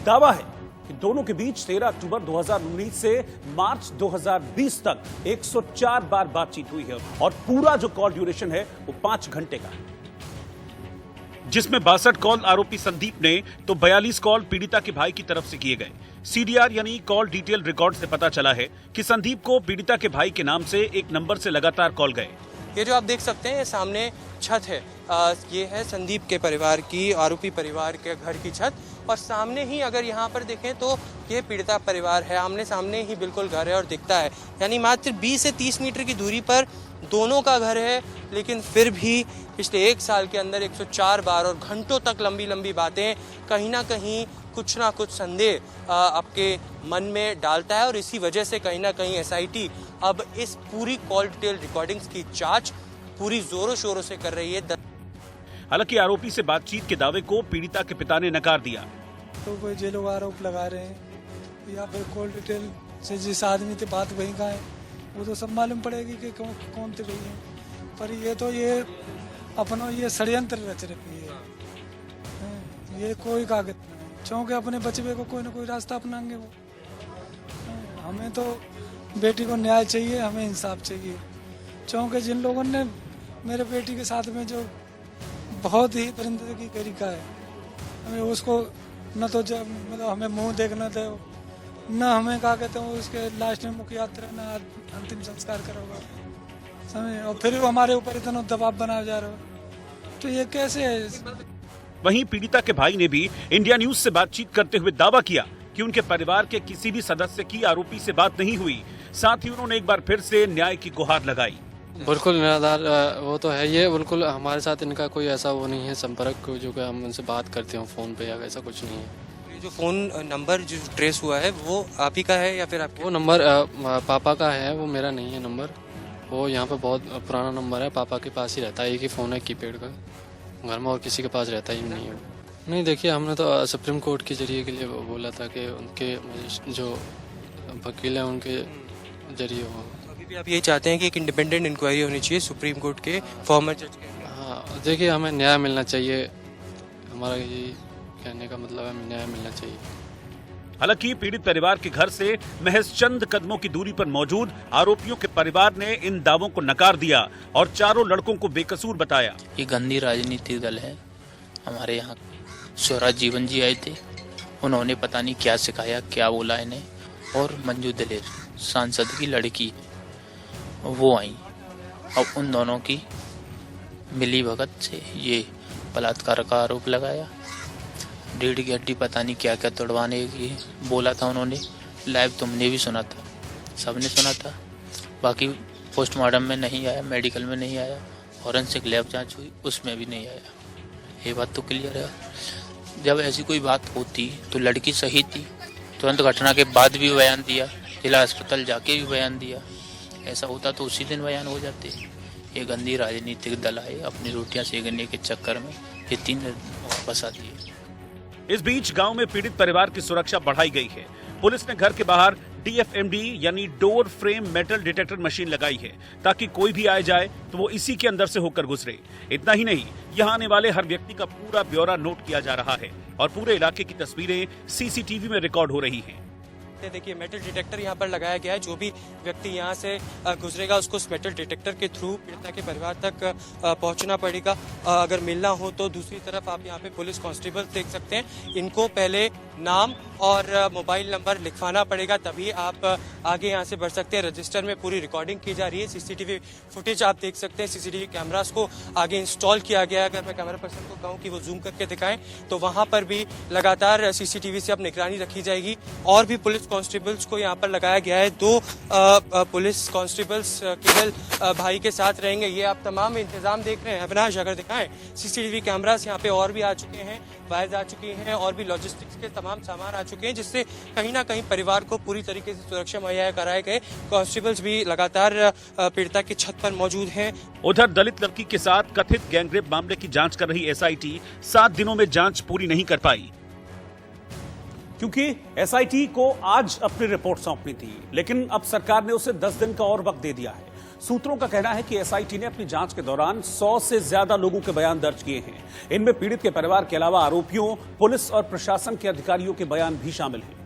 दावा है कि दोनों के बीच 13 अक्टूबर 2019 से मार्च 2020 तक 104 बार बातचीत हुई है और पूरा जो कॉल ड्यूरेशन है वो 5 घंटे का है, जिसमें 62 कॉल आरोपी संदीप ने तो 42 कॉल पीड़िता के भाई की तरफ से किए गए। सीडीआर यानी कॉल डिटेल रिकॉर्ड से पता चला है कि संदीप को पीड़िता के भाई के नाम से एक नंबर से लगातार कॉल गए। ये जो आप देख सकते हैं ये सामने छत है, ये है संदीप के परिवार की, आरोपी परिवार के घर की छत, और सामने ही अगर यहाँ पर देखें तो ये पीड़िता परिवार है, आमने सामने ही बिल्कुल घर है और दिखता है, यानी मात्र 20 से 30 मीटर की दूरी पर दोनों का घर है। लेकिन फिर भी पिछले 1 साल के अंदर 104 बार और घंटों तक लंबी लंबी बातें कहीं ना कहीं कुछ ना कुछ संदेह आपके मन में डालता है, और इसी वजह से कहीं ना कहीं एसआईटी अब इस पूरी कॉल डिटेल रिकॉर्डिंग्स की जांच पूरी जोरों शोरों से कर रही है। हालांकि आरोपी से बातचीत के दावे को पीड़िता के पिता ने नकार दिया। तो कोई जे लोग आरोप लगा रहे हैं या फिर कॉल डिटेल से जिस आदमी से बात वहीं का है वो तो सब मालूम पड़ेगी कि कौन थे वही है, पर ये अपना ये षड्यंत्र रच रखी है, ये कोई कागज नहीं, चौंके अपने बचवे को कोई ना कोई रास्ता अपनाएंगे वो। हमें तो बेटी को न्याय चाहिए, हमें इंसाफ चाहिए, चौंके जिन लोगों ने मेरे बेटी के साथ में जो बहुत ही दरिंदगी करी का है, हमें उसको न तो जब मतलब हमें मुंह देखना दे, न हमें क्या कहते हैं उसके लास्ट में मुख्य यात्रा न अंतिम संस्कार करोगा समझे, और फिर हमारे ऊपर इतना दबाव बनाया जा रहा है, तो ये कैसे है। वहीं पीड़िता के भाई ने भी इंडिया न्यूज से बातचीत करते हुए दावा किया कि उनके परिवार के किसी भी सदस्य की आरोपी से बात नहीं हुई। साथ ही उन्होंने एक बार फिर से न्याय की गुहार लगाई। बिल्कुल निराधार वो तो है, ये बिल्कुल हमारे साथ इनका कोई ऐसा वो नहीं है संपर्क जो कि हम उनसे बात करते हो फोन पे या ऐसा कुछ नहीं है। ये जो फोन नंबर जो ट्रेस हुआ है वो आप ही का है या फिर आपके? वो नंबर पापा का है, वो मेरा नहीं है नंबर, वो यहाँ पे बहुत पुराना नंबर है, पापा के पास ही रहता है, एक ही फ़ोन है कीपैड का, घर में और किसी के पास रहता ही नहीं है। नहीं देखिए, हमने तो सुप्रीम कोर्ट के जरिए के लिए बोला था कि उनके जो वकील हैं उनके जरिए हो। अभी भी आप ये चाहते हैं कि एक इंडिपेंडेंट इंक्वायरी होनी चाहिए सुप्रीम कोर्ट के फॉर्मर जज के? हाँ देखिए, हमें न्याय मिलना चाहिए, हमारा ये कहने का मतलब है न्याय मिलना चाहिए। हालांकि पीड़ित परिवार के घर से महज चंद कदमों की दूरी पर मौजूद आरोपियों के परिवार ने इन दावों को नकार दिया और चारों लड़कों को बेकसूर बताया। ये गंदी राजनीतिक दल है। हमारे यहाँ स्वराज जीवन जी आए थे, उन्होंने पता नहीं क्या सिखाया, क्या बोला इन्हें, और मंजू दिलेर सांसद की लड़की वो आई, अब उन दोनों की मिली भगत से ये बलात्कार का आरोप लगाया। रीढ़ की हड्डी पता नहीं क्या क्या तोड़वाने की बोला था उन्होंने। लाइव तुमने भी सुना था, सबने सुना था। बाकी पोस्टमार्टम में नहीं आया, मेडिकल में नहीं आया, फॉरेंसिक लैब जांच हुई उसमें भी नहीं आया। ये बात तो क्लियर है। जब ऐसी कोई बात होती तो लड़की सही थी, तुरंत घटना के बाद भी बयान दिया, जिला अस्पताल जाके भी बयान दिया। ऐसा होता तो उसी दिन बयान हो जाते। ये गंदी राजनीतिक दल आए अपनी रोटियां सेकने के चक्कर में ये 3 वापस आती है। इस बीच गांव में पीड़ित परिवार की सुरक्षा बढ़ाई गई है। पुलिस ने घर के बाहर DFMD यानी door frame metal detector machine लगाई है ताकि कोई भी आए जाए तो वो इसी के अंदर से होकर गुजरे। इतना ही नहीं, यहाँ आने वाले हर व्यक्ति का पूरा ब्यौरा नोट किया जा रहा है और पूरे इलाके की तस्वीरें CCTV में रिकॉर्ड हो रही हैं। देखिए, मेटल डिटेक्टर यहाँ पर लगाया गया है। जो भी व्यक्ति यहाँ से गुजरेगा उसको उस मेटल डिटेक्टर के थ्रू पीड़िता के परिवार तक पहुँचना पड़ेगा। अगर मिलना हो तो दूसरी तरफ आप यहाँ पे पुलिस कांस्टेबल देख सकते हैं, इनको पहले नाम और मोबाइल नंबर लिखवाना पड़ेगा, तभी आप आगे यहाँ से बढ़ सकते हैं। रजिस्टर में पूरी रिकॉर्डिंग की जा रही है। CCTV फुटेज आप देख सकते हैं। CCTV कैमरास को आगे इंस्टॉल किया गया है। अगर मैं कैमरा पर्सन को कहूँ कि वो जूम करके दिखाएं तो वहाँ पर भी लगातार CCTV से अब निगरानी रखी जाएगी। और भी पुलिस कांस्टेबल्स को यहाँ पर लगाया गया है। 2 पुलिस कांस्टेबल्स केवल भाई के साथ रहेंगे। ये आप तमाम इंतजाम देख रहे हैं। अविनाश, अगर दिखाएं, CCTV कैमरास यहाँ पे और भी आ चुके हैं, वायर्स आ चुकी हैं और भी लॉजिस्टिक्स के तमाम सामान आ चुके हैं, जिससे कहीं ना कहीं परिवार को पूरी तरीके से सुरक्षा मुहैया कराए गए। कांस्टेबल्स भी लगातार पीड़िता की छत पर मौजूद हैं। उधर दलित लड़की के साथ कथित गैंगरेप मामले की जांच कर रही SIT 7 दिनों में जांच पूरी नहीं कर पाई, क्योंकि SIT को आज अपनी रिपोर्ट सौंपनी थी, लेकिन अब सरकार ने उसे 10 दिन का और वक्त दे दिया है। सूत्रों का कहना है कि एसआईटी ने अपनी जांच के दौरान 100 से ज्यादा लोगों के बयान दर्ज किए हैं। इनमें पीड़ित के परिवार के अलावा आरोपियों, पुलिस और प्रशासन के अधिकारियों के बयान भी शामिल हैं।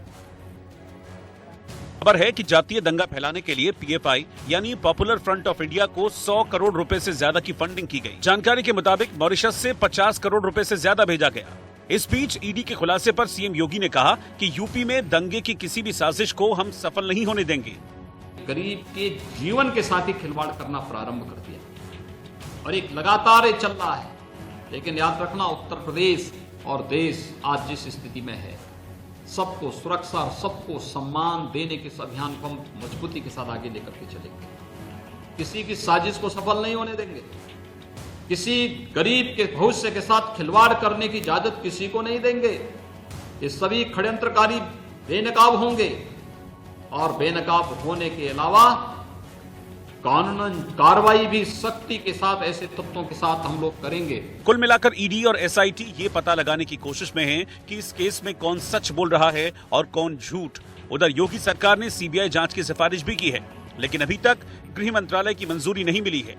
खबर है कि जातीय दंगा फैलाने के लिए पीएफआई यानी पॉपुलर फ्रंट ऑफ इंडिया को 100 करोड़ रुपए से ज्यादा की फंडिंग की गई। जानकारी के मुताबिक मॉरिशस से 50 करोड़ रुपए से ज्यादा भेजा गया। इस बीच ईडी के खुलासे पर सीएम योगी ने कहा कि यूपी में दंगे की किसी भी साजिश को हम सफल नहीं होने देंगे। गरीब के जीवन के साथ ही खिलवाड़ करना प्रारंभ कर दिया और एक लगातार ये चल रहा है। लेकिन याद रखना, उत्तर प्रदेश और देश आज जिस स्थिति में है, सबको सुरक्षा और सबको सम्मान देने के इस अभियान को हम मजबूती के साथ आगे लेकर के चलेंगे। किसी की साजिश को सफल नहीं होने देंगे। किसी गरीब के भविष्य के साथ खिलवाड़ करने की इजाजत किसी को नहीं देंगे। ये सभी षड्यंत्रकारी बेनकाब होंगे और बेनकाब होने के अलावा कानूनन कार्रवाई भी सख्ती के साथ ऐसे तत्वों के साथ हम लोग करेंगे। कुल मिलाकर ईडी और एसआईटी ये पता लगाने की कोशिश में है कि इस केस में कौन सच बोल रहा है और कौन झूठ। उधर योगी सरकार ने सीबीआई जांच की सिफारिश भी की है, लेकिन अभी तक गृह मंत्रालय की मंजूरी नहीं मिली है।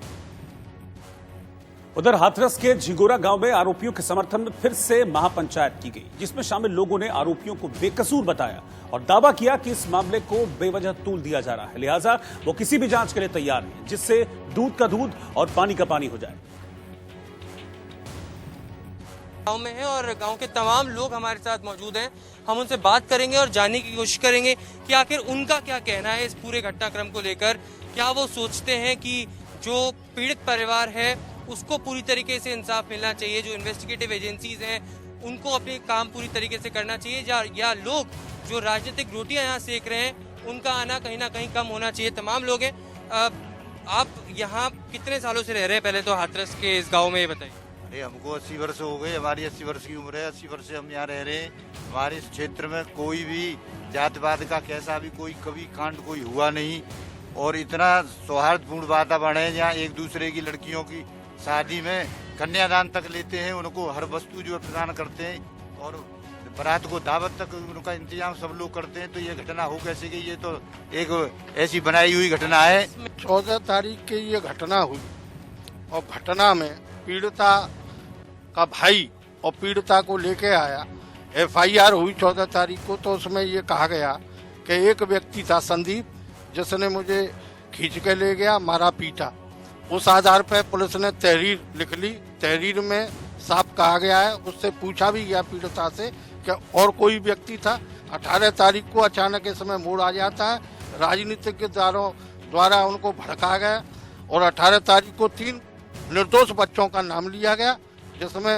उधर हाथरस के झिगोरा गांव में आरोपियों के समर्थन में फिर से महापंचायत की गई, जिसमें शामिल लोगों ने आरोपियों को बेकसूर बताया और दावा किया कि इस मामले को बेवजह तूल दिया जा रहा है, लिहाजा वो किसी भी जांच के लिए तैयार हैं, जिससे दूध का दूध और पानी का पानी हो जाए। गांव में है और गांव के तमाम लोग हमारे साथ मौजूद हैं। हम उनसे बात करेंगे और जानने की कोशिश करेंगे कि आखिर उनका क्या कहना है इस पूरे घटनाक्रम को लेकर। क्या वो सोचते हैं कि जो पीड़ित परिवार है उसको पूरी तरीके से इंसाफ मिलना चाहिए, जो इन्वेस्टिगेटिव एजेंसीज हैं उनको अपने काम पूरी तरीके से करना चाहिए, या लोग जो राजनीतिक रोटियां यहाँ सेक रहे हैं उनका आना कहीं ना कहीं कम होना चाहिए। तमाम लोग हैं। आप यहाँ कितने सालों से रह रहे हैं? पहले तो हाथरस के इस गाँव में ये बताइए। अरे हमको 80 वर्ष हो गए, हमारी 80 वर्ष की उम्र है, 80 वर्ष से हम यहाँ रह रहे हैं। हमारे इस क्षेत्र में कोई भी जातिवाद का कैसा भी कोई कभी कांड कोई हुआ नहीं और इतना सौहार्दपूर्ण वातावरण है जहाँ एक दूसरे की लड़कियों की शादी में कन्यादान तक लेते हैं, उनको हर वस्तु जो प्रदान करते हैं और बारात को दावत तक उनका इंतजाम सब लोग करते हैं। तो ये घटना हो कैसे गई? ये तो एक ऐसी बनाई हुई घटना है। 14 तारीख की ये घटना हुई और घटना में पीड़िता का भाई और पीड़िता को लेके आया। एफआईआर हुई 14 तारीख को, तो उसमें ये कहा गया कि एक व्यक्ति था संदीप, जिसने मुझे खींच के ले गया, मारा पीटा। उस आधार पर पुलिस ने तहरीर लिख ली। तहरीर में साफ कहा गया है, उससे पूछा भी गया पीड़िता से कि और कोई व्यक्ति था। 18 तारीख को अचानक इसमें मोड़ आ जाता है, राजनीतिक के द्वारा उनको भड़का गया और 18 तारीख को 3 निर्दोष बच्चों का नाम लिया गया, जिसमें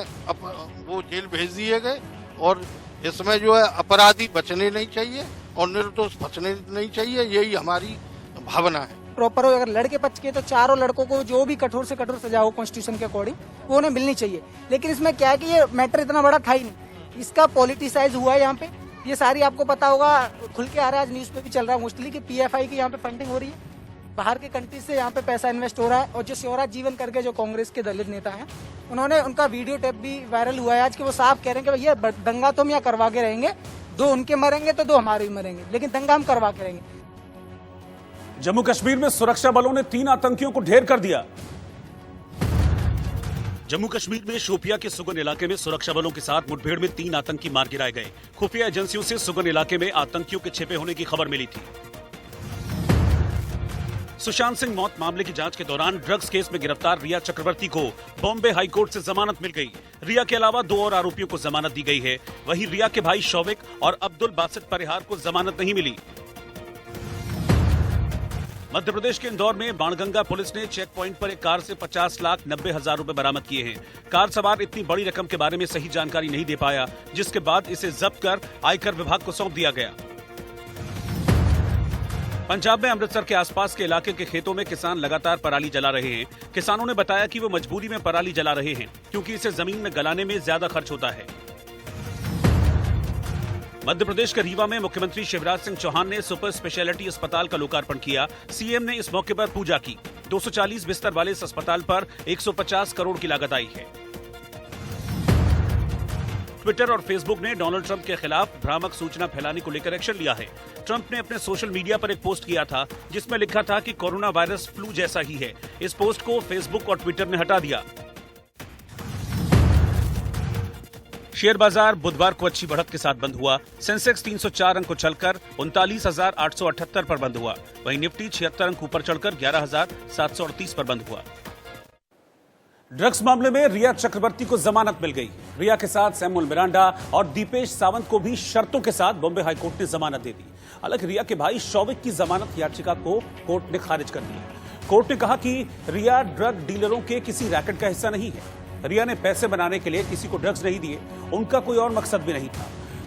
वो जेल भेज दिए गए। और इसमें जो है अपराधी बचने नहीं चाहिए और निर्दोष बचने नहीं चाहिए, यही हमारी भावना है। प्रॉपर अगर लड़के पक्ष के तो चारों लड़कों को जो भी कठोर से कठोर सजा हो कॉन्स्टिट्यूशन के अकॉर्डिंग वो उन्हें मिलनी चाहिए। लेकिन इसमें क्या है कि ये मैटर इतना बड़ा था ही नहीं, इसका पॉलिटिसाइज हुआ है यहाँ पे। ये सारी आपको पता होगा, खुल के आ रहा है, आज न्यूज पे भी चल रहा है मोस्टली कि पीएफआई की यहाँ पे फंडिंग हो रही है, बाहर के कंट्री से यहाँ पे पैसा इन्वेस्ट हो रहा है। और जो शिवराज जीवन करके जो कांग्रेस के दलित नेता हैं, उन्होंने उनका वीडियो टेप भी वायरल हुआ है आज कि वो साफ कह रहे हैं कि भैया दंगा तो हम यहाँ करवा के रहेंगे, 2 उनके मरेंगे तो 2 हमारे भी मरेंगे, लेकिन दंगा हम करवा के रहेंगे। जम्मू कश्मीर में सुरक्षा बलों ने 3 आतंकियों को ढेर कर दिया। जम्मू कश्मीर में शोपिया के सुगन इलाके में सुरक्षा बलों के साथ मुठभेड़ में 3 आतंकी मार गिराए गए। खुफिया एजेंसियों से सुगन इलाके में आतंकियों के छिपे होने की खबर मिली थी। सुशांत सिंह मौत मामले की जांच के दौरान ड्रग्स केस में गिरफ्तार रिया चक्रवर्ती को बॉम्बे हाईकोर्ट से जमानत मिल गई। रिया के अलावा 2 और आरोपियों को जमानत दी गई है। वहीं रिया के भाई शौविक और अब्दुल बासित परिहार को जमानत नहीं मिली। मध्य प्रदेश के इंदौर में बाणगंगा पुलिस ने चेक पॉइंट पर एक कार से 50,90,000 रुपए बरामद किए हैं। कार सवार इतनी बड़ी रकम के बारे में सही जानकारी नहीं दे पाया, जिसके बाद इसे जब्त कर आयकर विभाग को सौंप दिया गया। पंजाब में अमृतसर के आसपास के इलाके के खेतों में किसान लगातार पराली जला रहे हैं। किसानों ने बताया कि वो मजबूरी में पराली जला रहे हैं, क्योंकि इसे जमीन में गलाने में ज्यादा खर्च होता है। मध्य प्रदेश के रीवा में मुख्यमंत्री शिवराज सिंह चौहान ने सुपर स्पेशलिटी अस्पताल का लोकार्पण किया। सीएम ने इस मौके पर पूजा की। 240 बिस्तर वाले इस अस्पताल पर 150 करोड़ की लागत आई है। ट्विटर और फेसबुक ने डोनाल्ड ट्रंप के खिलाफ भ्रामक सूचना फैलाने को लेकर एक्शन लिया है। ट्रंप ने अपने सोशल मीडिया पर एक पोस्ट किया था जिसमें लिखा था कि कोरोना वायरस फ्लू जैसा ही है। इस पोस्ट को फेसबुक और ट्विटर ने हटा दिया। शेयर बाजार बुधवार को अच्छी बढ़त के साथ बंद हुआ। सेंसेक्स 304 अंक उछलकर 39,878 पर बंद हुआ। वहीं निफ्टी 76 अंक ऊपर चढ़कर 11,738 पर बंद हुआ। ड्रग्स मामले में रिया चक्रवर्ती को जमानत मिल गई। रिया के साथ सैमुअल मिरांडा और दीपेश सावंत को भी शर्तों के साथ बॉम्बे हाईकोर्ट ने जमानत दे दी। हालांकि रिया के भाई शौविक की जमानत याचिका को कोर्ट ने खारिज कर दिया। कोर्ट ने कहा कि रिया ड्रग डीलरों के किसी रैकेट का हिस्सा नहीं है। रिया ने पैसे बनाने के लिए किसी को ड्रग्स नहीं दिए, उनका कोई और मकसद भी नहीं था।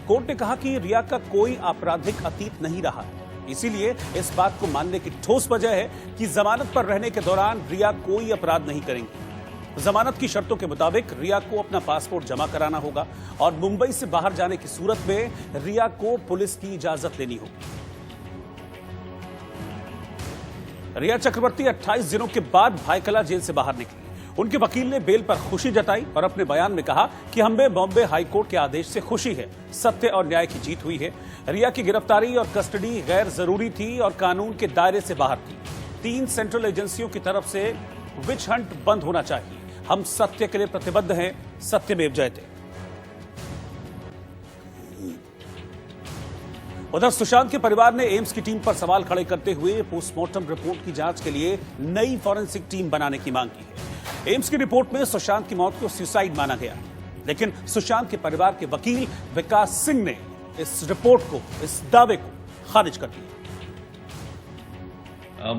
कोर्ट ने कहा कि रिया का कोई आपराधिक अतीत नहीं रहा, इसीलिए इस बात को मानने की ठोस वजह है कि जमानत पर रहने के दौरान रिया कोई अपराध नहीं करेंगी। जमानत की शर्तों के मुताबिक रिया को अपना पासपोर्ट जमा कराना होगा और मुंबई से बाहर जाने की सूरत में रिया को पुलिस की इजाजत लेनी होगी। रिया चक्रवर्ती 28 दिनों के बाद भायखला जेल से बाहर निकली। उनके वकील ने बेल पर खुशी जताई और अपने बयान में कहा कि हमें बॉम्बे हाईकोर्ट के आदेश से खुशी है। सत्य और न्याय की जीत हुई है। रिया की गिरफ्तारी और कस्टडी गैर जरूरी थी और कानून के दायरे से बाहर थी। 3 सेंट्रल एजेंसियों की तरफ से विच हंट बंद होना चाहिए। हम सत्य के लिए प्रतिबद्ध हैं। सत्यमेव जयते। उधर सुशांत के परिवार ने एम्स की टीम पर सवाल खड़े करते हुए पोस्टमार्टम रिपोर्ट की जांच के लिए नई फॉरेंसिक टीम बनाने की मांग की है। एम्स की रिपोर्ट में सुशांत की मौत को सुसाइड माना गया, लेकिन सुशांत के परिवार के वकील विकास सिंह ने इस रिपोर्ट को, इस दावे को खारिज कर दिया।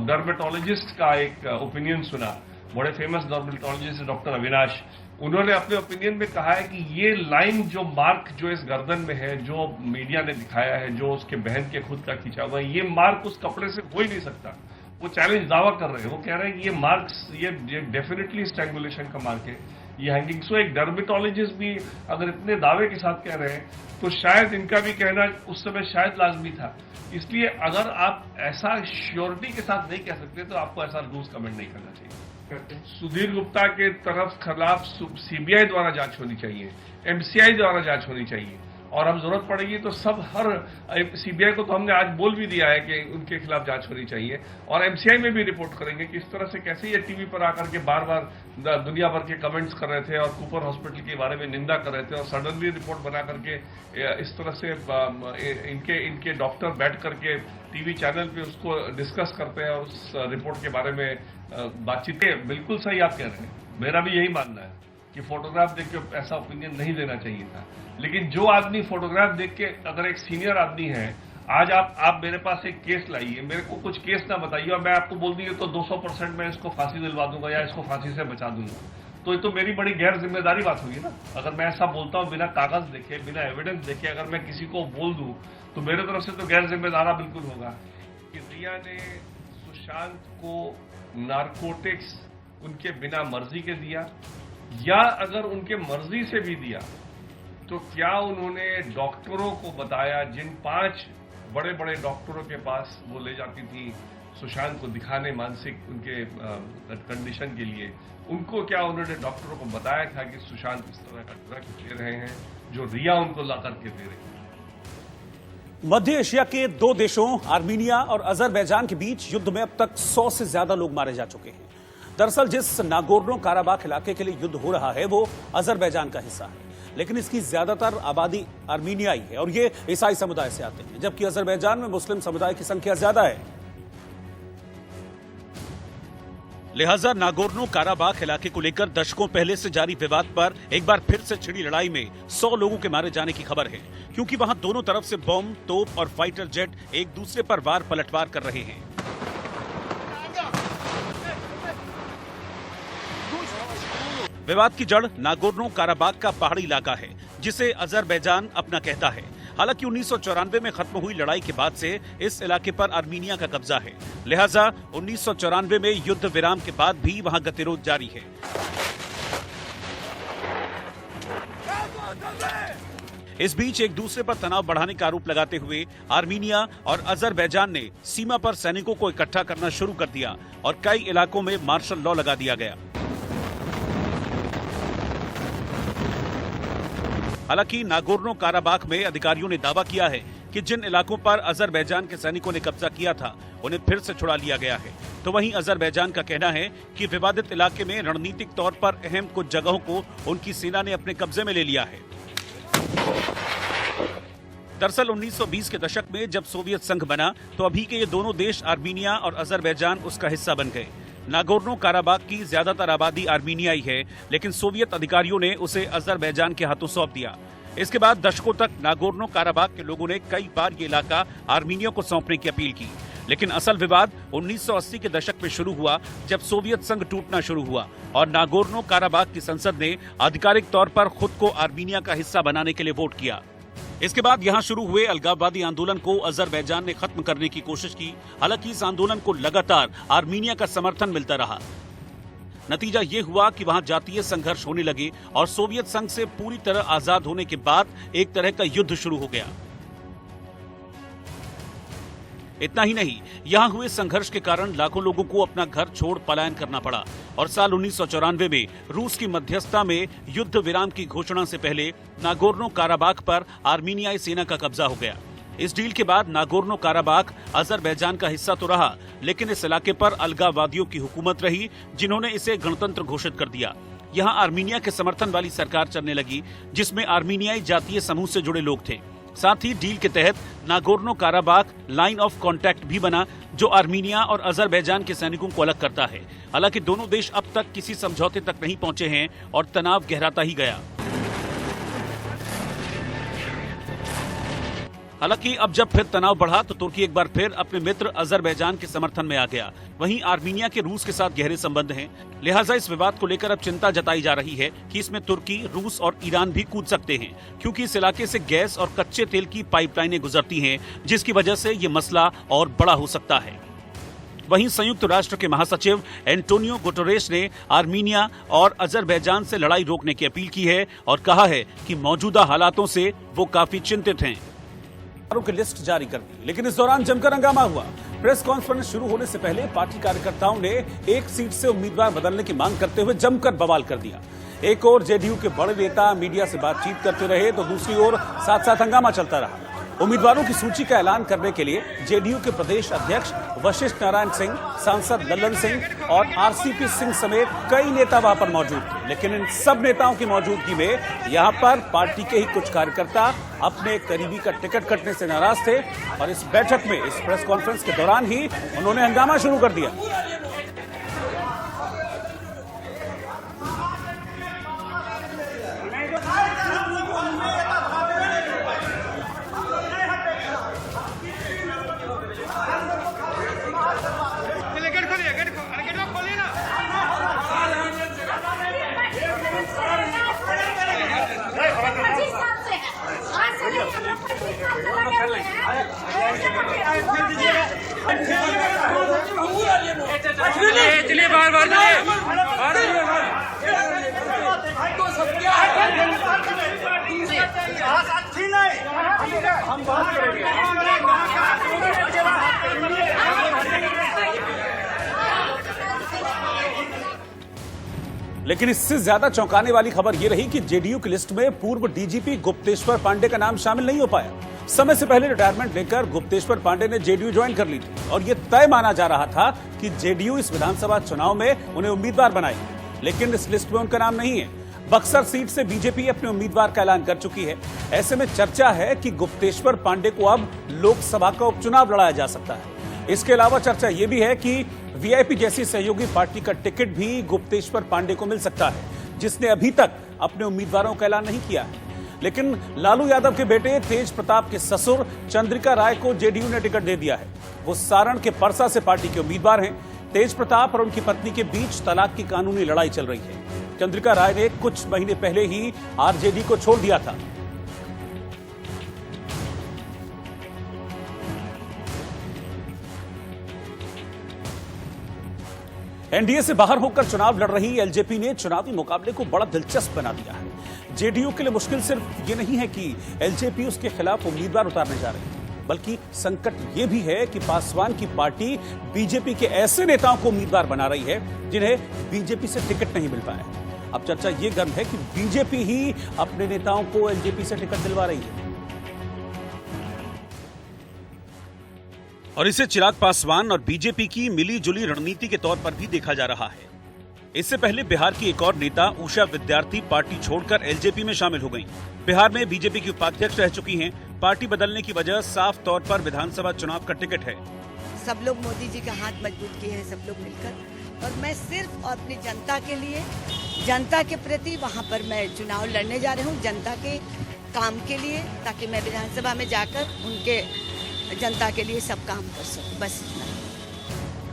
डर्मेटोलॉजिस्ट का एक ओपिनियन सुना, बड़े फेमस डर्मेटोलॉजिस्ट डॉक्टर अविनाश, उन्होंने अपने ओपिनियन में कहा है कि ये लाइन जो मार्क जो इस गर्दन में है, जो मीडिया ने दिखाया है, जो उसके बहन के खुद का खींचा हुआ है, ये मार्क उस कपड़े से हो ही नहीं सकता। वो चैलेंज दावा कर रहे हैं। वो कह रहे हैं कि ये मार्क्स ये डेफिनेटली स्ट्रैंगुलेशन का मार्क है, ये हैंगिंग। सो एक डर्मेटोलॉजिस्ट भी अगर इतने दावे के साथ कह रहे हैं तो शायद इनका भी कहना उस समय शायद लाजमी था। इसलिए अगर आप ऐसा श्योरिटी के साथ नहीं कह सकते तो आपको ऐसा लूज कमेंट नहीं करना चाहिए। सुधीर गुप्ता के खिलाफ सीबीआई द्वारा जांच होनी चाहिए, एमसीआई द्वारा जांच होनी चाहिए, और अब जरूरत पड़ेगी तो सब हर सीबीआई को तो हमने आज बोल भी दिया है कि उनके खिलाफ जांच होनी चाहिए, और एमसीआई में भी रिपोर्ट करेंगे कि इस तरह से कैसे ये टीवी पर आकर के बार बार दुनिया भर के कमेंट्स कर रहे थे और कूपर हॉस्पिटल के बारे में निंदा कर रहे थे, और सडनली रिपोर्ट बना करके इस तरह से इनके डॉक्टर बैठ करके टीवी चैनल पे उसको डिस्कस करते हैं और उस रिपोर्ट के बारे में बातचीत। बिल्कुल सही आप कह रहे हैं, मेरा भी यही मानना है कि फोटोग्राफ देख के ऐसा ओपिनियन नहीं देना चाहिए था। लेकिन जो आदमी फोटोग्राफ देख के, अगर एक सीनियर आदमी है, आज आप मेरे पास एक केस लाइए, मेरे को कुछ केस ना बताइए और मैं आपको बोल दिए तो 200% मैं इसको फांसी दिलवा दूंगा या इसको फांसी से बचा दूंगा, तो ये तो मेरी बड़ी गैर जिम्मेदारी बात होगी ना। अगर मैं ऐसा बोलता हूँ बिना कागज देखे, बिना एविडेंस देखे, अगर मैं किसी को बोल दूं तो मेरे तरफ से तो गैर जिम्मेदारा बिल्कुल होगा। कि रिया ने सुशांत को नारकोटिक्स उनके बिना मर्जी के दिया, या अगर उनके मर्जी से भी दिया तो क्या उन्होंने डॉक्टरों को बताया, जिन 5 बड़े बड़े डॉक्टरों के पास वो ले जाती थी सुशांत को दिखाने मानसिक उनके कंडीशन के लिए, उनको क्या उन्होंने डॉक्टरों को बताया था कि सुशांत इस तरह का ड्रग दे रहे हैं जो रिया उनको ला करके दे रही है। मध्य एशिया के 2 देशों आर्मीनिया और अजरबैजान के बीच युद्ध में अब तक 100 से ज्यादा लोग मारे जा चुके हैं। दरअसल जिस नागोर्नो काराबाख इलाके के लिए युद्ध हो रहा है वो अजरबैजान का हिस्सा है, लेकिन इसकी ज्यादातर आबादी आर्मीनियाई है और ये ईसाई समुदाय से आते हैं, जबकि अजरबैजान में मुस्लिम समुदाय की संख्या ज्यादा है। लिहाजा नागोर्नो काराबाख इलाके को लेकर दशकों पहले से जारी विवाद पर एक बार फिर से छिड़ी लड़ाई में 100 लोगों के मारे जाने की खबर है, क्योंकि वहां दोनों तरफ से बम, तोप और फाइटर जेट एक दूसरे पर वार पलटवार कर रहे हैं। विवाद की जड़ नागोर्नो काराबाख का पहाड़ी इलाका है, जिसे अजरबैजान अपना कहता है। हालांकि 1994 में खत्म हुई लड़ाई के बाद से इस इलाके पर आर्मीनिया का कब्जा है, लिहाजा 1994 में युद्ध विराम के बाद भी वहां गतिरोध जारी है। इस बीच एक दूसरे पर तनाव बढ़ाने का आरोप लगाते हुए आर्मीनिया और अजरबैजान ने सीमा पर सैनिकों को इकट्ठा करना शुरू कर दिया और कई इलाकों में मार्शल लॉ लगा दिया गया। हालांकि नागोर्नो काराबाख में अधिकारियों ने दावा किया है कि जिन इलाकों पर अजरबैजान के सैनिकों ने कब्जा किया था उन्हें फिर से छुड़ा लिया गया है। तो वहीं अजरबैजान का कहना है कि विवादित इलाके में रणनीतिक तौर पर अहम कुछ जगहों को उनकी सेना ने अपने कब्जे में ले लिया है। दरअसल 1920 के दशक में जब सोवियत संघ बना तो अभी के ये दोनों देश आर्मीनिया और अजरबैजान उसका हिस्सा बन गए। नागोर्नो काराबाख की ज्यादातर आबादी आर्मीनियाई है, लेकिन सोवियत अधिकारियों ने उसे अजरबैजान के हाथों सौंप दिया। इसके बाद दशकों तक नागोर्नो काराबाख के लोगों ने कई बार ये इलाका आर्मीनियों को सौंपने की अपील की, लेकिन असल विवाद 1980 के दशक में शुरू हुआ जब सोवियत संघ टूटना शुरू हुआ और नागोर्नो काराबाख की संसद ने आधिकारिक तौर पर खुद को आर्मीनिया का हिस्सा बनाने के लिए वोट किया। इसके बाद यहां शुरू हुए अलगाववादी आंदोलन को अजरबैजान ने खत्म करने की कोशिश की। हालांकि इस आंदोलन को लगातार आर्मीनिया का समर्थन मिलता रहा। नतीजा ये हुआ कि वहां जातीय संघर्ष होने लगे और सोवियत संघ से पूरी तरह आजाद होने के बाद एक तरह का युद्ध शुरू हो गया। इतना ही नहीं, यहां हुए संघर्ष के कारण लाखों लोगों को अपना घर छोड़ पलायन करना पड़ा और साल 1994 में रूस की मध्यस्थता में युद्ध विराम की घोषणा से पहले नागोर्नो काराबाख पर आर्मीनियाई सेना का कब्जा हो गया। इस डील के बाद नागोर्नो काराबाख अजरबैजान का हिस्सा तो रहा, लेकिन इस इलाके पर अलगाववादियों की हुकूमत रही, जिन्होंने इसे गणतंत्र घोषित कर दिया। यहाँ आर्मीनिया के समर्थन वाली सरकार चलने लगी, जिसमें आर्मीनियाई जातीय समूह से जुड़े लोग थे। साथ ही डील के तहत Nagorno Karabakh line of contact भी बना, जो आर्मीनिया और अजरबैजान के सैनिकों को अलग करता है। हालांकि दोनों देश अब तक किसी समझौते तक नहीं पहुंचे हैं और तनाव गहराता ही गया। हालांकि अब जब फिर तनाव बढ़ा तो तुर्की एक बार फिर अपने मित्र अजरबैजान के समर्थन में आ गया। वहीं आर्मीनिया के रूस के साथ गहरे संबंध हैं, लिहाजा इस विवाद को लेकर अब चिंता जताई जा रही है कि इसमें तुर्की, रूस और ईरान भी कूद सकते हैं, क्योंकि इस इलाके से गैस और कच्चे तेल की पाइपलाइनें गुजरती हैं, जिसकी वजह से ये मसला और बड़ा हो सकता है। वहीं संयुक्त राष्ट्र के महासचिव एंटोनियो गुटेरेस ने आर्मीनिया और अजरबैजान से लड़ाई रोकने की अपील की है और कहा है कि मौजूदा हालातों से वो काफी चिंतित हैं। की लिस्ट जारी कर दी, लेकिन इस दौरान जमकर हंगामा हुआ। प्रेस कॉन्फ्रेंस शुरू होने से पहले पार्टी कार्यकर्ताओं ने एक सीट से उम्मीदवार बदलने की मांग करते हुए जमकर बवाल कर दिया। एक ओर जेडीयू के बड़े नेता मीडिया से बातचीत करते रहे तो दूसरी ओर साथ साथ हंगामा चलता रहा। उम्मीदवारों की सूची का ऐलान करने के लिए जेडीयू के प्रदेश अध्यक्ष वशिष्ठ नारायण सिंह, सांसद लल्लन सिंह और आरसीपी सिंह समेत कई नेता वहां पर मौजूद थे, लेकिन इन सब नेताओं की मौजूदगी में यहां पर पार्टी के ही कुछ कार्यकर्ता अपने करीबी का टिकट कटने से नाराज थे और इस बैठक में, इस प्रेस कॉन्फ्रेंस के दौरान ही उन्होंने हंगामा शुरू कर दिया। चलिए बार हम बात करेंगे। लेकिन इससे ज्यादा चौंकाने वाली खबर यह रही कि जेडीयू की लिस्ट में पूर्व डीजीपी गुप्तेश्वर पांडे का नाम शामिल नहीं हो पाया। समय से पहले रिटायरमेंट लेकर गुप्तेश्वर पांडे ने जेडीयू ज्वाइन कर ली थी और यह तय माना जा रहा था कि जेडीयू इस विधानसभा चुनाव में उन्हें उम्मीदवार बनाएगी, लेकिन इस लिस्ट में उनका नाम नहीं है। बक्सर सीट से बीजेपी अपने उम्मीदवार का ऐलान कर चुकी है। ऐसे में चर्चा है कि गुप्तेश्वर पांडे को अब लोकसभा का उपचुनाव लड़ाया जा सकता है। इसके अलावा चर्चा यह भी है कि वीआईपी जैसी सहयोगी पार्टी का टिकट भी गुप्तेश्वर पांडे को मिल सकता है, जिसने अभी तक अपने उम्मीदवारों का ऐलान नहीं किया है। लेकिन लालू यादव के बेटे तेज प्रताप के ससुर चंद्रिका राय को जेडीयू ने टिकट दे दिया है। वो सारण के परसा से पार्टी के उम्मीदवार हैं। तेज प्रताप और उनकी पत्नी के बीच तलाक की कानूनी लड़ाई चल रही है। चंद्रिका राय ने कुछ महीने पहले ही आरजेडी को छोड़ दिया था। एनडीए से बाहर होकर चुनाव लड़ रही एलजेपी ने चुनावी मुकाबले को बड़ा दिलचस्प बना दिया है। जेडीयू के लिए मुश्किल सिर्फ ये नहीं है कि एलजेपी उसके खिलाफ उम्मीदवार उतारने जा रही है, बल्कि संकट ये भी है कि पासवान की पार्टी बीजेपी के ऐसे नेताओं को उम्मीदवार बना रही है जिन्हें बीजेपी से टिकट नहीं मिल पाया। अब चर्चा ये गर्म है कि बीजेपी ही अपने नेताओं को एलजेपी से टिकट दिलवा रही है और इसे चिराग पासवान और बीजेपी की मिली जुली रणनीति के तौर पर भी देखा जा रहा है। इससे पहले बिहार की एक और नेता उषा विद्यार्थी पार्टी छोड़कर एलजेपी में शामिल हो गईं। बिहार में बीजेपी की उपाध्यक्ष रह चुकी हैं। पार्टी बदलने की वजह साफ तौर पर विधानसभा चुनाव का टिकट है। सब लोग मोदी जी का हाथ मजबूत किए हैं, सब लोग मिलकर, और मैं सिर्फ अपनी जनता के लिए, जनता के प्रति वहाँ पर मैं चुनाव लड़ने जा रही हूँ, जनता के काम के लिए, ताकि मैं विधानसभा में जाकर उनके जनता के लिए सब काम कर सकूं, बस इतना।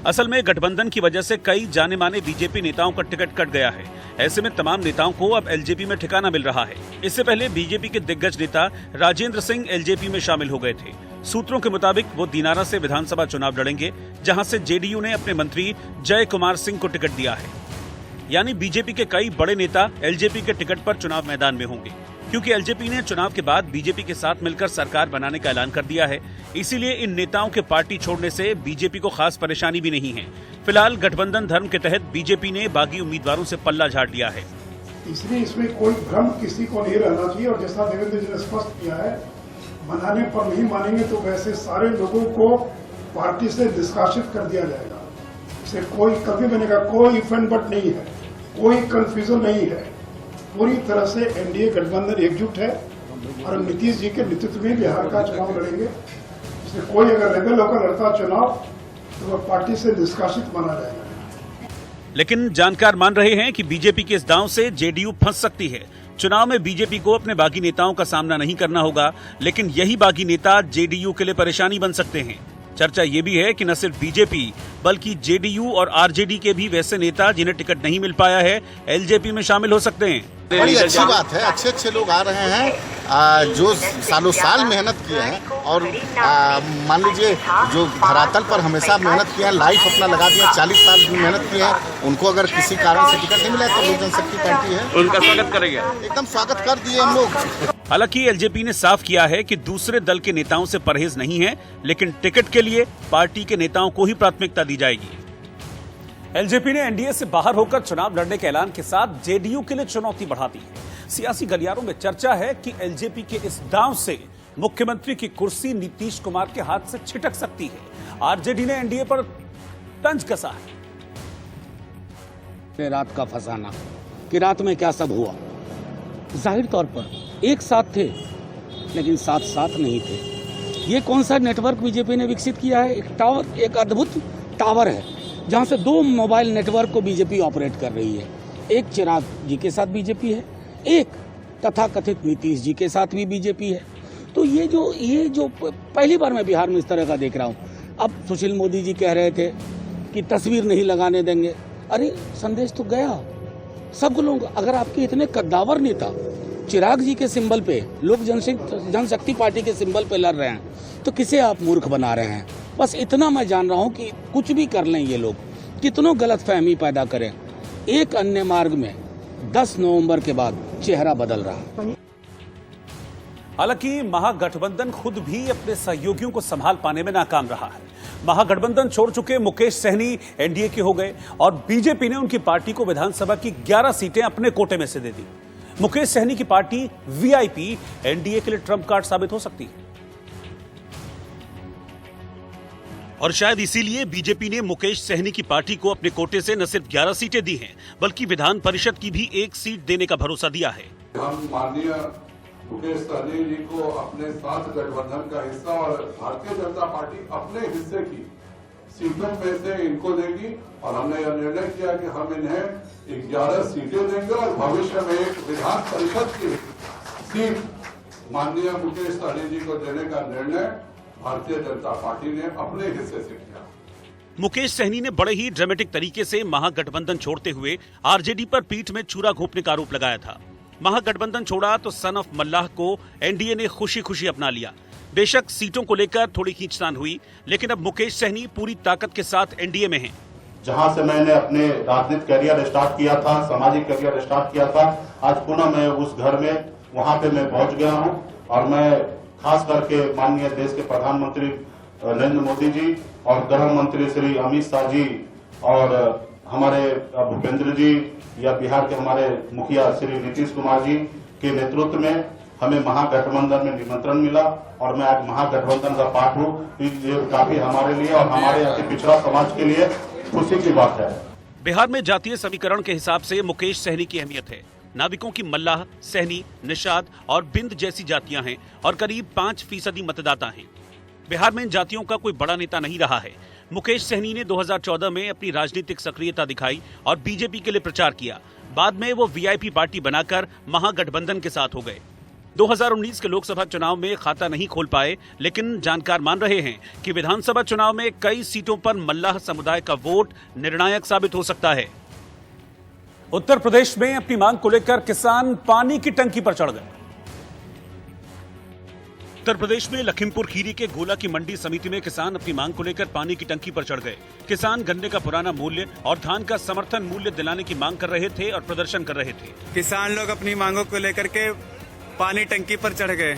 असल में गठबंधन की वजह से कई जाने माने बीजेपी नेताओं का टिकट कट गया है। ऐसे में तमाम नेताओं को अब एलजेपी में ठिकाना मिल रहा है। इससे पहले बीजेपी के दिग्गज नेता राजेंद्र सिंह एलजेपी में शामिल हो गए थे। सूत्रों के मुताबिक वो दीनारा से विधानसभा चुनाव लड़ेंगे, जहां से जेडीयू ने अपने मंत्री जय कुमार सिंह को टिकट दिया है। यानी बीजेपी के कई बड़े नेता एलजेपी के टिकट पर चुनाव मैदान में होंगे, क्योंकि एलजेपी ने चुनाव के बाद बीजेपी के साथ मिलकर सरकार बनाने का ऐलान कर दिया है। इसीलिए इन नेताओं के पार्टी छोड़ने से बीजेपी को खास परेशानी भी नहीं है। फिलहाल गठबंधन धर्म के तहत बीजेपी ने बागी उम्मीदवारों से पल्ला झाड़ लिया है। इसलिए इसमें कोई भ्रम किसी को नहीं रहना चाहिए, और जैसा देवेंद्र जी ने स्पष्ट किया है, मनाने पर नहीं मानेंगे तो वैसे सारे लोगों को पार्टी से निष्कासित कर दिया जाएगा। इसे कोई कभी मैंने कहा कोई इफ बट नहीं है, कोई कंफ्यूजन नहीं है। पूरी तरह से एनडीए गठबंधन एकजुट है और नीतीश जी के नेतृत्व में बिहार का चुनाव लड़ेंगे। इसलिए कोई अगर रेबेल होकर लड़ता चुनाव तो वह पार्टी से निष्कासित माना जाएगा। लेकिन जानकार मान रहे हैं कि बीजेपी के इस दांव से जेडीयू फंस सकती है। चुनाव में बीजेपी को अपने बागी नेताओं का सामना नहीं करना होगा, लेकिन यही बागी नेता जेडीयू के लिए परेशानी बन सकते हैं। चर्चा ये भी है कि न सिर्फ बीजेपी बल्कि जेडीयू और आरजेडी के भी वैसे नेता जिन्हें टिकट नहीं मिल पाया है एलजेपी में शामिल हो सकते हैं। बड़ी अच्छी बात है, अच्छे अच्छे लोग आ रहे हैं जो सालों साल मेहनत किए हैं, और मान लीजिए जो धरातल पर हमेशा मेहनत किया है, लाइफ अपना लगा दिया, 40 साल की मेहनत की है, उनको अगर किसी कारण से टिकट नहीं मिला तो लोक जनशक्ति पार्टी है, उनका स्वागत करेंगे। एकदम स्वागत कर दिए हम लोग। हालांकि एलजेपी ने साफ किया है कि दूसरे दल के नेताओं से परहेज नहीं है, लेकिन टिकट के लिए पार्टी के नेताओं को ही प्राथमिकता दी जाएगी। एलजेपी ने एनडीए से बाहर होकर चुनाव लड़ने के ऐलान के साथ जेडीयू के लिए चुनौती बढ़ा दी है। सियासी गलियारों में चर्चा है कि एलजेपी के इस दांव से मुख्यमंत्री की कुर्सी नीतीश कुमार के हाथ से छिटक सकती है। आरजेडी ने एनडीए पर तंज कसा है। रात का फसाना कि रात में क्या सब हुआ, जाहिर तौर पर एक साथ थे लेकिन साथ साथ नहीं थे। ये कौन सा नेटवर्क बीजेपी ने विकसित किया है? एक टावर, एक अद्भुत टावर है जहां से 2 मोबाइल नेटवर्क को बीजेपी ऑपरेट कर रही है। एक चिराग जी के साथ बीजेपी है, एक तथाकथित नीतीश जी के साथ भी बीजेपी है। तो ये जो पहली बार मैं बिहार में इस तरह का देख रहा हूँ। अब सुशील मोदी जी कह रहे थे कि तस्वीर नहीं लगाने देंगे। अरे संदेश तो गया। सब लोग, अगर आपके इतने कद्दावर नेता चिराग जी के सिंबल पे, लोक जनशक्ति पार्टी के सिंबल पे लड़ रहे हैं, तो किसे आप मूर्ख बना रहे हैं? बस इतना मैं जान रहा हूं कि कुछ भी कर लें ये लोग, कितनों गलतफहमी पैदा करें, एक अन्य मार्ग में 10 नवंबर के बाद चेहरा बदल रहा है। हालांकि महागठबंधन खुद भी अपने सहयोगियों को संभाल पाने में नाकाम रहा है। महागठबंधन छोड़ चुके मुकेश सहनी एनडीए के हो गए और बीजेपी ने उनकी पार्टी को विधानसभा की 11 सीटें अपने कोटे में से दे दी। मुकेश सहनी की पार्टी वीआईपी एनडीए के लिए ट्रम्प कार्ड साबित हो सकती है और शायद इसीलिए बीजेपी ने मुकेश सहनी की पार्टी को अपने कोटे से न सिर्फ 11 सीटें दी हैं, बल्कि विधान परिषद की भी 1 सीट देने का भरोसा दिया है। हम माननीय मुकेश सहनी जी को अपने साथ गठबंधन का हिस्सा और भारतीय जनता पार्टी अपने हिस्से की सीटों में से इनको देगी, और हमने यह निर्णय किया कि हम इन्हें 11 सीटें देंगे और भविष्य में एक विधान परिषद की सीट माननीय मुकेश सहनी जी को देने का निर्णय भारतीय जनता पार्टी ने अपने हिस्से से किया। मुकेश सहनी ने बड़े ही ड्रामेटिक तरीके से महागठबंधन छोड़ते हुए आरजेडी पर पीठ में छुरा घोंपने का आरोप लगाया था। महागठबंधन छोड़ा तो सन ऑफ मल्लाह को एनडीए ने खुशी खुशी अपना लिया। बेशक सीटों को लेकर थोड़ी खींचतान हुई, लेकिन अब मुकेश सहनी पूरी ताकत के साथ एनडीए में हैं। जहां से मैंने अपने राजनीतिक करियर स्टार्ट किया था, सामाजिक करियर स्टार्ट किया था, आज पुनः मैं उस घर में वहां पे मैं पहुंच गया हूं, और मैं खास करके माननीय देश के प्रधानमंत्री नरेंद्र मोदी जी और गृह मंत्री श्री अमित शाह जी और हमारे भूपेंद्र जी या बिहार के हमारे मुखिया श्री नीतीश कुमार जी के नेतृत्व में हमें महागठबंधन में निमंत्रण मिला और मैं आज महागठबंधन का पार्ट हूँ। ये काफी हमारे लिए और हमारे यहाँ के पिछड़ा समाज के लिए खुशी की बात है। बिहार में जातीय समीकरण के हिसाब से मुकेश सहनी की अहमियत है। नाविकों की मल्लाह, सहनी, निषाद और बिंद जैसी जातियां हैं और करीब 5% मतदाता हैं। बिहार में इन जातियों का कोई बड़ा नेता नहीं रहा है। मुकेश सहनी ने 2014 में अपनी राजनीतिक सक्रियता दिखाई और बीजेपी के लिए प्रचार किया। बाद में वो वीआईपी पार्टी बनाकर महागठबंधन के साथ हो गए। 2019 के लोकसभा चुनाव में खाता नहीं खोल पाए, लेकिन जानकार मान रहे हैं कि विधानसभा चुनाव में कई सीटों पर मल्लाह समुदाय का वोट निर्णायक साबित हो सकता है। उत्तर प्रदेश में अपनी मांग को लेकर किसान पानी की टंकी पर चढ़ गए। उत्तर प्रदेश में लखीमपुर खीरी के गोला की मंडी समिति में किसान अपनी मांग को लेकर पानी की टंकी पर चढ़ गए। किसान गन्ने का पुराना मूल्य और धान का समर्थन मूल्य दिलाने की मांग कर रहे थे और प्रदर्शन कर रहे थे। किसान लोग अपनी मांगों को लेकर के पानी टंकी पर चढ़ गए।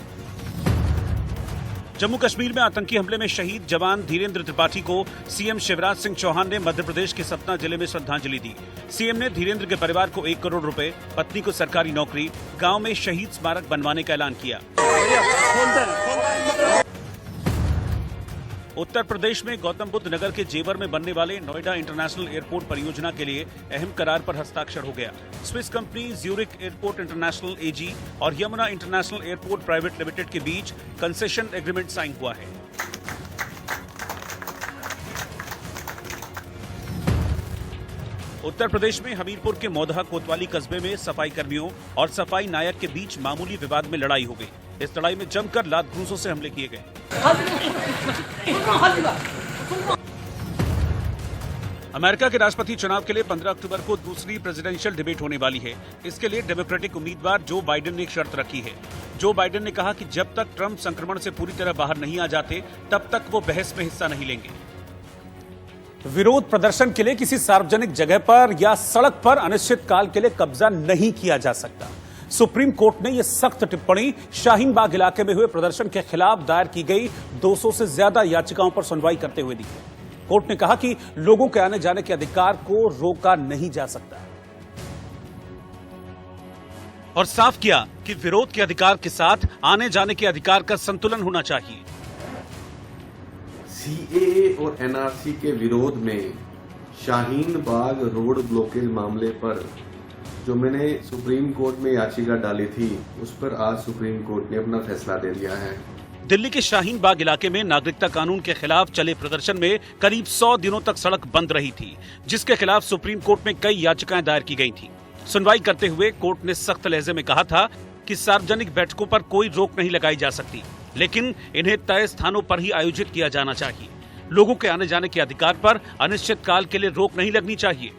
जम्मू कश्मीर में आतंकी हमले में शहीद जवान धीरेन्द्र त्रिपाठी को सीएम शिवराज सिंह चौहान ने मध्य प्रदेश के सतना जिले में श्रद्धांजलि दी। सीएम ने धीरेन्द्र के परिवार को 1 करोड़ रुपए, पत्नी को सरकारी नौकरी, गांव में शहीद स्मारक बनवाने का ऐलान किया। उत्तर प्रदेश में गौतम बुद्ध नगर के जेवर में बनने वाले नोएडा इंटरनेशनल एयरपोर्ट परियोजना के लिए अहम करार पर हस्ताक्षर हो गया। Swiss company Zurich airport international AG और Yamuna international airport private limited के बीच कंसेशन एग्रीमेंट साइन हुआ है। उत्तर प्रदेश में हमीरपुर के मौदहा कोतवाली कस्बे में सफाई कर्मियों और सफाई नायक के बीच मामूली विवाद में लड़ाई हो गई। इस लड़ाई में जमकर लात घूंसों से हमले किए गए। अमेरिका के राष्ट्रपति चुनाव के लिए 15 अक्टूबर को दूसरी प्रेसिडेंशियल डिबेट होने वाली है। इसके लिए डेमोक्रेटिक उम्मीदवार जो बाइडेन ने एक शर्त रखी है। जो बाइडेन ने कहा कि जब तक ट्रंप संक्रमण से पूरी तरह बाहर नहीं आ जाते, तब तक वो बहस में हिस्सा नहीं लेंगे। विरोध प्रदर्शन के लिए किसी सार्वजनिक जगह पर या सड़क पर अनिश्चितकाल के लिए कब्जा नहीं किया जा सकता। सुप्रीम कोर्ट ने यह सख्त टिप्पणी शाहीन बाग इलाके में हुए प्रदर्शन के खिलाफ दायर की गई 200 से ज्यादा याचिकाओं पर सुनवाई करते हुए दी। कोर्ट ने कहा कि लोगों के आने जाने के अधिकार को रोका नहीं जा सकता और साफ किया कि विरोध के अधिकार के साथ आने जाने के अधिकार का संतुलन होना चाहिए। सीएए और एनआरसी के विरोध में शाहीन बाग रोड ब्लॉकेज मामले पर जो मैंने सुप्रीम कोर्ट में याचिका डाली थी, उस पर आज सुप्रीम कोर्ट ने अपना फैसला दे दिया है। दिल्ली के शाहीन बाग इलाके में नागरिकता कानून के खिलाफ चले प्रदर्शन में करीब 100 दिनों तक सड़क बंद रही थी, जिसके खिलाफ सुप्रीम कोर्ट में कई याचिकाएं दायर की गई थी। सुनवाई करते हुए कोर्ट ने सख्त लहजे में कहा था कि सार्वजनिक बैठकों पर कोई रोक नहीं लगाई जा सकती, लेकिन इन्हें तय स्थानों पर ही आयोजित किया जाना चाहिए। लोगों के आने जाने के अधिकार पर अनिश्चितकाल के लिए रोक नहीं लगनी चाहिए।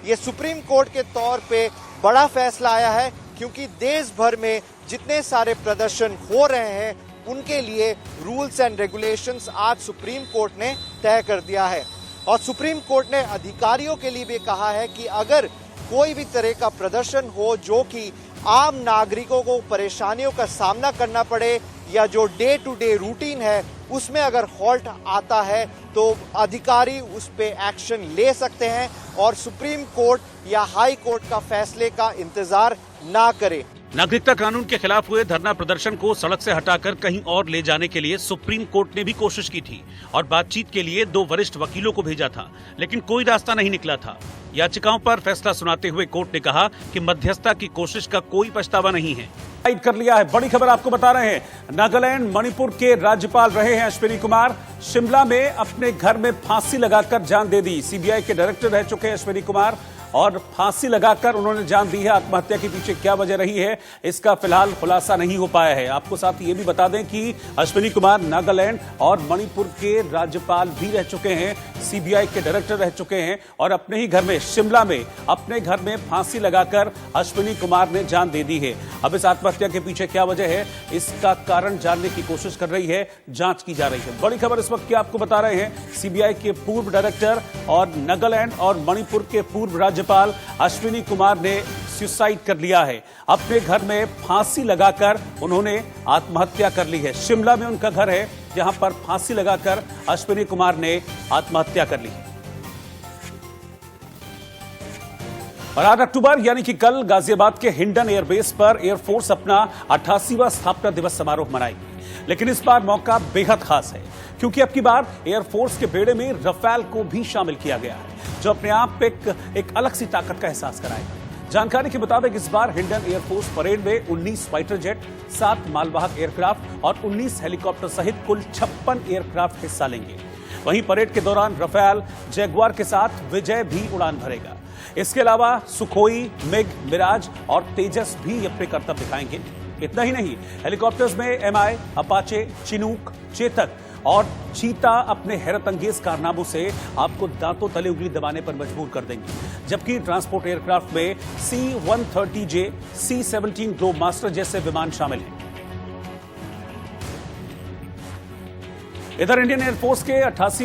ये सुप्रीम कोर्ट के तौर पे बड़ा फैसला आया है, क्योंकि देश भर में जितने सारे प्रदर्शन हो रहे हैं उनके लिए रूल्स एंड रेगुलेशंस आज सुप्रीम कोर्ट ने तय कर दिया है। और सुप्रीम कोर्ट ने अधिकारियों के लिए भी कहा है कि अगर कोई भी तरह का प्रदर्शन हो जो कि आम नागरिकों को परेशानियों का सामना करना पड़े या जो डे टू डे रूटीन है उसमें अगर हॉल्ट आता है तो अधिकारी उस पे एक्शन ले सकते हैं और सुप्रीम कोर्ट या हाई कोर्ट का फैसले का इंतजार ना करे। नागरिकता कानून के खिलाफ हुए धरना प्रदर्शन को सड़क से हटाकर कहीं और ले जाने के लिए सुप्रीम कोर्ट ने भी कोशिश की थी और बातचीत के लिए 2 वरिष्ठ वकीलों को भेजा था, लेकिन कोई रास्ता नहीं निकला था। याचिकाओं पर फैसला सुनाते हुए कोर्ट ने कहा कि मध्यस्थता की कोशिश का कोई पछतावा नहीं है। कर लिया है। बड़ी खबर आपको बता रहे हैं, नागालैंड मणिपुर के राज्यपाल रहे हैं अश्विनी कुमार। शिमला में अपने घर में फांसी लगाकर जान दे दी। सीबीआई के डायरेक्टर रह चुके हैं अश्विनी कुमार और फांसी लगाकर उन्होंने जान दी है। आत्महत्या के पीछे क्या वजह रही है, इसका फिलहाल खुलासा नहीं हो पाया है। आपको साथ ये भी बता दें कि अश्विनी कुमार नागालैंड और मणिपुर के राज्यपाल भी रह चुके हैं, सीबीआई के डायरेक्टर रह चुके हैं और अपने ही घर में शिमला में अपने घर में फांसी लगाकर अश्विनी कुमार ने जान दे दी है। अब इस आत्महत्या के पीछे क्या वजह है, इसका कारण जानने की कोशिश कर रही है, जांच की जा रही है। बड़ी खबर इस वक्त की आपको बता रहे हैं, सीबीआई के पूर्व डायरेक्टर और नागालैंड और मणिपुर के पूर्व राज्यपाल अश्विनी कुमार ने सुसाइड कर लिया है। अपने घर में फांसी लगाकर उन्होंने आत्महत्या कर ली है। शिमला में उनका घर है जहां पर फांसी लगाकर अश्विनी कुमार ने आत्महत्या कर ली। और 8 अक्टूबर यानी कि कल गाजियाबाद के हिंडन एयरबेस पर एयरफोर्स अपना 88वां स्थापना दिवस समारोह मनाएगी। लेकिन इस बार मौका बेहद खास है, क्योंकि अब की बार एयरफोर्स के बेड़े में रफेल को भी शामिल किया गया है, जो अपने आप एक अलग सी ताकत का एहसास कराएगा। जानकारी के मुताबिक इस बार हिंडन एयरफोर्स परेड में 19 फाइटर जेट, 7 मालवाहक एयरक्राफ्ट और 19 हेलीकॉप्टर सहित कुल 56 एयरक्राफ्ट हिस्सा लेंगे। वहीं परेड के दौरान रफेल, जैगुआर के साथ विजय भी उड़ान भरेगा। इसके अलावा सुखोई, मिग, मिराज और तेजस भी अपने करतब दिखाएंगे। इतना ही नहीं, हेलीकॉप्टर्स में एमआई, अपाचे, चिनूक, चेतक और चीता अपने हैरतअंगेज कारनामों से आपको दांतों तले उंगली दबाने पर मजबूर कर देंगे। जबकि ट्रांसपोर्ट एयरक्राफ्ट में C-130J, C-17 ग्लोब मास्टर जैसे विमान शामिल हैं। इधर इंडियन एयरफोर्स के 88